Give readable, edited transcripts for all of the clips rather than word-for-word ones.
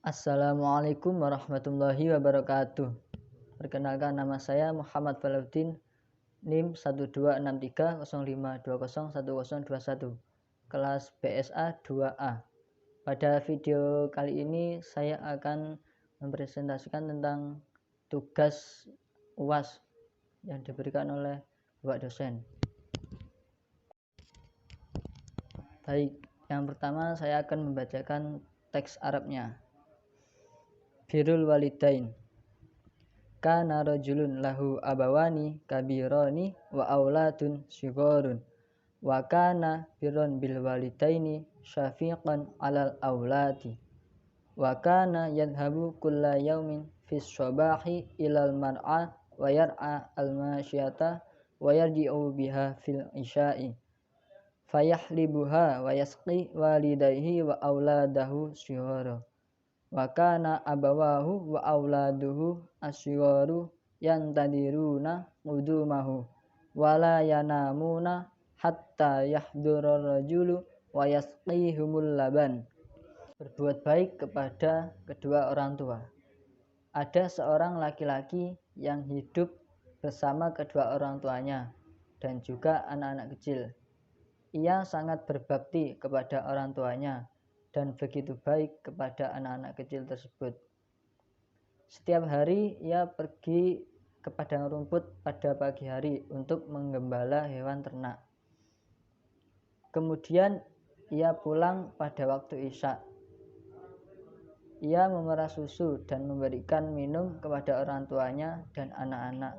Assalamualaikum warahmatullahi wabarakatuh. Perkenalkan, nama saya Muhammad Falahuddin, NIM 1263052011021, kelas BSA 2A. Pada video kali ini saya akan mempresentasikan tentang tugas UAS yang diberikan oleh Bapak dosen. Baik, yang pertama saya akan membacakan teks Arabnya. Birrul walidain. Kana rajulun lahu abawani kabirani wa auladun sigharun wa kana birron bil walidaini syafiqan alal auladi wa kana yadhabu kulla yaumin fis sabahi ilal mar'a wa yar'a al masyata wa yarji'u biha fil isya'i fayahlibuha wa yasqi walidayhi wa auladahu sighara wa kana abawahu wa auladuhu asygharu yantadiruna qudumahu wala yanamuna hatta yahdura rajulu wa yasqihumul laban. Berbuat baik kepada kedua orang tua. Ada seorang laki-laki yang hidup bersama kedua orang tuanya dan juga anak-anak kecil. Ia sangat berbakti kepada orang tuanya dan begitu baik kepada anak-anak kecil tersebut. Setiap hari ia pergi ke padang rumput pada pagi hari untuk menggembala hewan ternak. Kemudian ia pulang pada waktu isya. Ia memerah susu dan memberikan minum kepada orang tuanya dan anak-anak.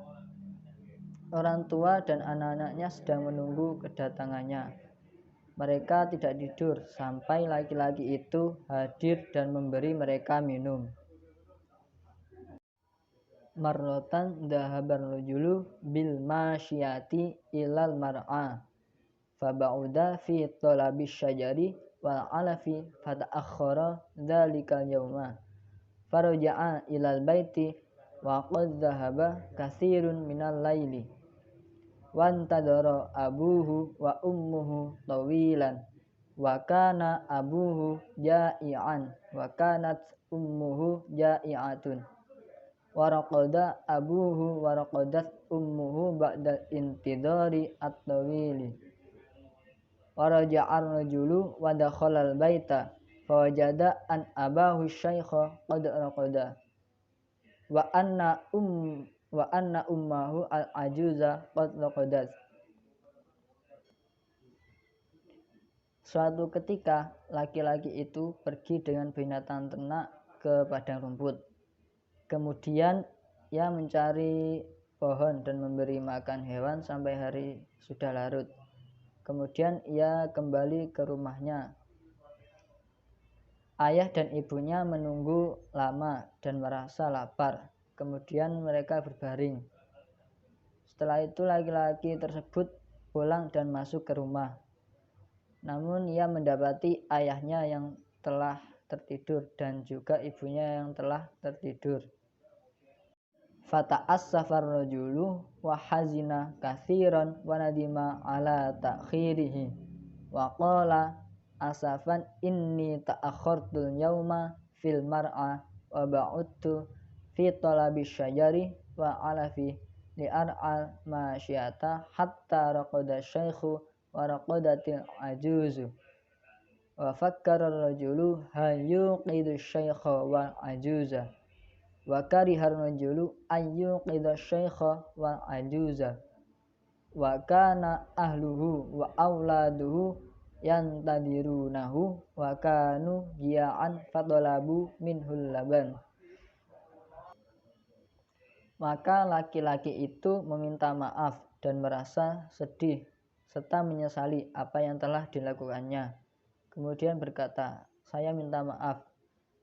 Orang tua dan anak-anaknya sedang menunggu kedatangannya. Mereka tidak tidur sampai laki-laki itu hadir dan memberi mereka minum. Marrotan dhahabar rajulu bil masyiyati ilal mar'a faba'uda fi talabis syajari wal alafi fata'akhkhara dzalikal yauma faraja'a ilal baiti wa qad dhahaba katsirun minal laili wantadara abuhu wa ummuhu tawilan wa kana abuhu ja'ian wa kanat ummuhu ja'iatun wa raqada abuhu wa raqadat ummuhu ba'da intidari at-tawili wa raja'ar rajulu wa dakhala al-baita fa wajada an abahu syaikha qad raqada wa anna ummahu al-ajuza qad raqadat. Suatu ketika laki-laki itu pergi dengan binatang ternak ke padang rumput. Kemudian ia mencari pohon dan memberi makan hewan sampai hari sudah larut. Kemudian ia kembali ke rumahnya. Ayah dan ibunya menunggu lama dan merasa lapar. Kemudian mereka berbaring. Setelah itu laki-laki tersebut pulang dan masuk ke rumah. Namun ia mendapati ayahnya yang telah tertidur dan juga ibunya yang telah tertidur. Fata'assafar rajulu wa hazina katsiran wa nadima ala ta'khirihi wa qala asafan inni ta'akhkhartul yauma fil mar'a wa ba'udtu fi talabi syajari wa alafi li'ar'al masyata hatta raqada syaikhu wa raqadatil ajuzu wa fakkara rajulu hal yuqidu syaikha wal ajuza wa karihar rajulu ayyuqida syaikha wal ajuza wa kana ahluhu wa auladuhu yantadirunahu wa kanu jia'an fatalabu minhul laban. Maka laki-laki itu meminta maaf dan merasa sedih serta menyesali apa yang telah dilakukannya. Kemudian berkata, saya minta maaf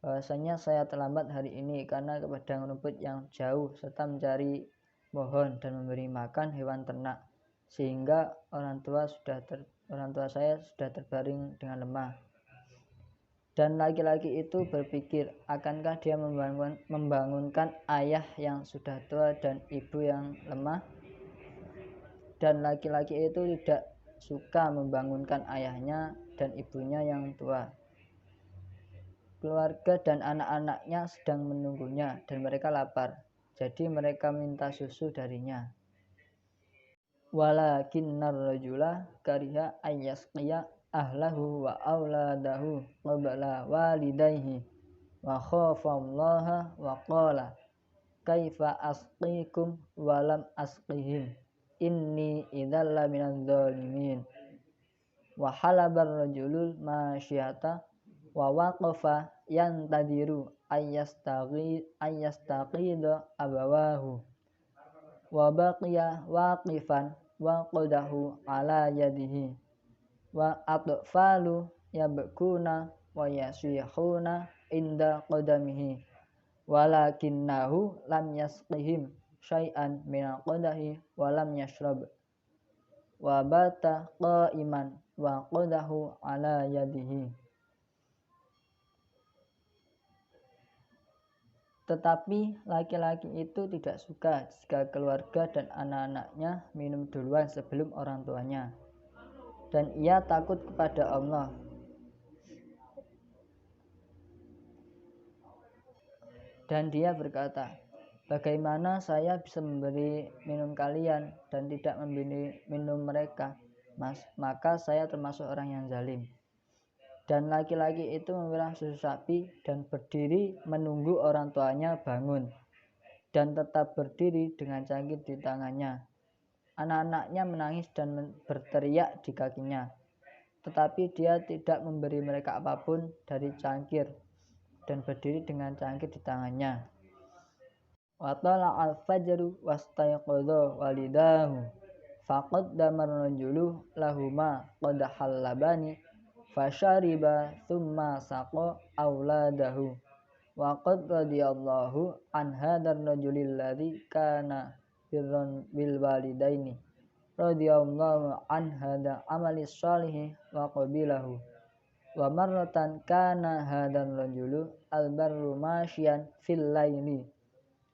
bahwasanya saya terlambat hari ini karena ke padang rumput yang jauh serta mencari pohon dan memberi makan hewan ternak sehingga orang tua saya sudah terbaring dengan lemah. Dan laki-laki itu berpikir, akankah dia membangunkan ayah yang sudah tua dan ibu yang lemah? Dan laki-laki itu tidak suka membangunkan ayahnya dan ibunya yang tua. keluarga dan anak-anaknya sedang menunggunya dan mereka lapar. Jadi mereka minta susu darinya. Walakinnar rajula kariha ayyasqiya ahlahu wa auladahu qabla walidayhi wa khafallaha wa qala kaifa asqikum walam asqihim inni idzal minadz zalimin. Wa halabar rajulul masyata wa waqafa yantadiru ayyastaqida abawahu wa baqiya waqifan wa qadahu ala yadihi wa atfalu yabkuna wa yasihuna inda qadamihi walakinnahu lam yasqihim syai'an min qadahi wa lam yashrab wa bata qa'iman wa qadahu ala yadihi. Tetapi laki-laki itu tidak suka jika keluarga dan anak-anaknya minum duluan sebelum orang tuanya. Dan ia takut kepada Allah. Dan dia berkata, bagaimana saya bisa memberi minum kalian dan tidak memberi minum mereka? Maka saya termasuk orang yang zalim. Dan laki-laki itu memerah susu sapi dan berdiri menunggu orang tuanya bangun dan tetap berdiri dengan cangkir di tangannya. Anak-anaknya menangis dan berteriak di kakinya, tetapi dia tidak memberi mereka apapun dari cangkir dan berdiri dengan cangkir di tangannya. Wa tala'al fajru wastayqadha walidahu faqaddama ar-rajulu lahuma qadahal labani fasyariba thumma saqa auladahu wa qad radiyallahu an hadzal rajulil ladzi kana birran bil walidaini radiyallahu an hadza amali shalih wa qabilahu wa marratan kana hadzal rajulu albarru masyian fil laili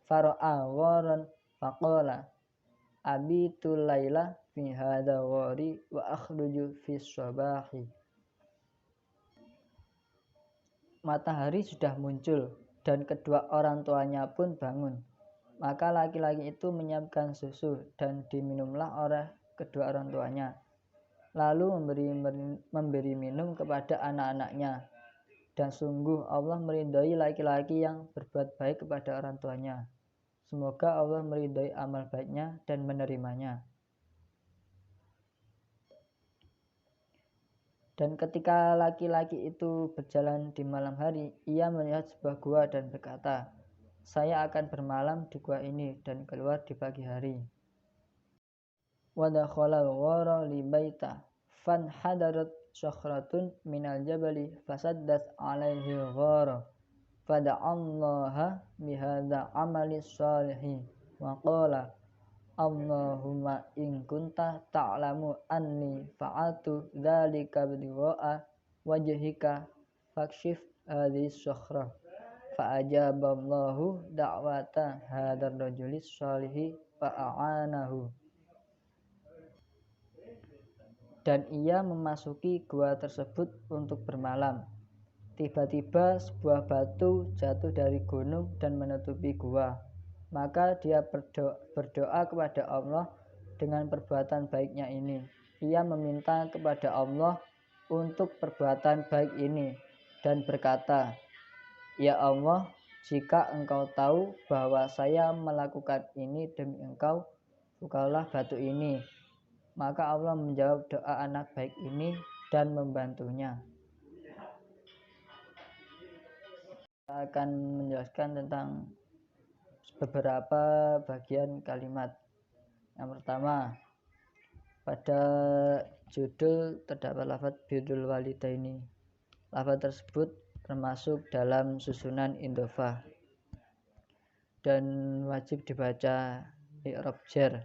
fara'a gharan faqala abitul laila fi hadza ghari wa akhruju fis sabahi. Matahari sudah muncul dan kedua orang tuanya pun bangun. Maka laki-laki itu menyiapkan susu dan diminumlah oleh kedua orang tuanya. Lalu memberi minum kepada anak-anaknya. Dan sungguh Allah meridhai laki-laki yang berbuat baik kepada orang tuanya. Semoga Allah meridhai amal baiknya dan menerimanya. Dan ketika laki-laki itu berjalan di malam hari, ia melihat sebuah gua dan berkata, saya akan bermalam di gua ini dan keluar di pagi hari. Wa dakhala al-ghara li baita fan hadarat sakhratun minal jabali fasaddat alaihi al-ghara fada'allaha bihadza amali shalihi wa qala Allahumma in kunta ta'lamu anni fa'atu dzalika bidwa'a wajhika fakshif hadhihi sakhra fa'ajaballahu da'wata hadzal rajulis shalihi fa'anahu. Dan ia memasuki gua tersebut untuk bermalam. Tiba-tiba sebuah batu jatuh dari gunung dan menutupi gua. Maka dia berdoa kepada Allah dengan perbuatan baiknya ini. Ia meminta kepada Allah untuk perbuatan baik ini dan berkata, ya Allah, jika engkau tahu bahwa saya melakukan ini demi engkau, bukalah batu ini. Maka Allah menjawab doa anak baik ini dan membantunya. Saya akan menjelaskan tentang beberapa bagian kalimat. Yang pertama, pada judul terdapat lafaz birrul walidaini. Lafaz tersebut termasuk dalam susunan idhofah dan wajib dibaca i'rab jar.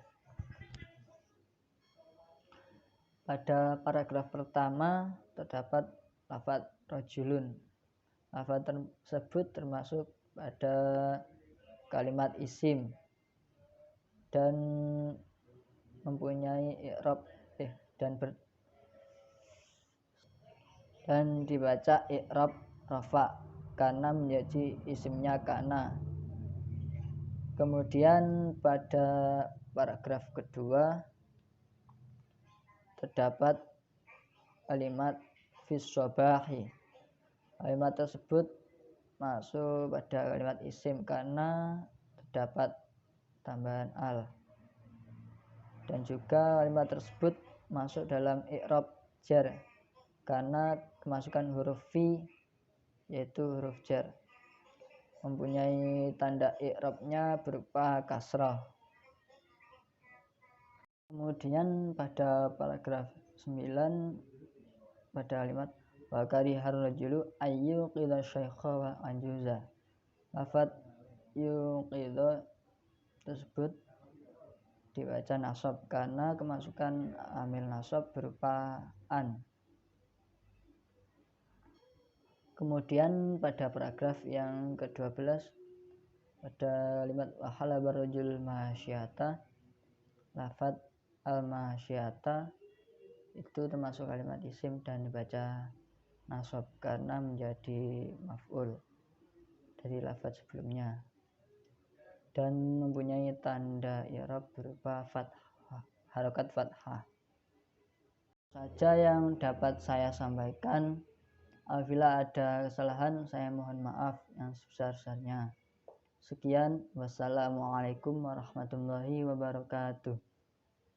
Pada paragraf pertama terdapat lafaz rajulun. Lafaz tersebut termasuk pada kalimat isim dan mempunyai i'rab dan dibaca i'rab rafa. karena menjadi isimnya kana. Kemudian pada paragraf kedua terdapat kalimat fis sobahi. Kalimat tersebut masuk pada kalimat isim karena terdapat tambahan al. Dan juga kalimat tersebut masuk dalam i'rab jar karena kemasukan huruf fi, yaitu huruf jar, mempunyai tanda i'rabnya berupa kasrah. Kemudian pada paragraf 9 pada kalimat wa karihar rajulu ayyuqidha syaikha wa anjuza. Lafaz yuqidha tersebut dibaca nasab karena kemasukan amil nasab berupa an. Kemudian pada paragraf yang ke-12 pada kalimat wa halabar rajul masyata, lafaz al-masyata itu termasuk kalimat isim dan dibaca nasab karena menjadi maf'ul dari lafaz sebelumnya dan mempunyai tanda i'rab berupa fathah, harokat fathah. Saja yang dapat saya sampaikan. Apabila ada kesalahan saya mohon maaf yang sebesar-besarnya. Sekian, wassalamualaikum warahmatullahi wabarakatuh.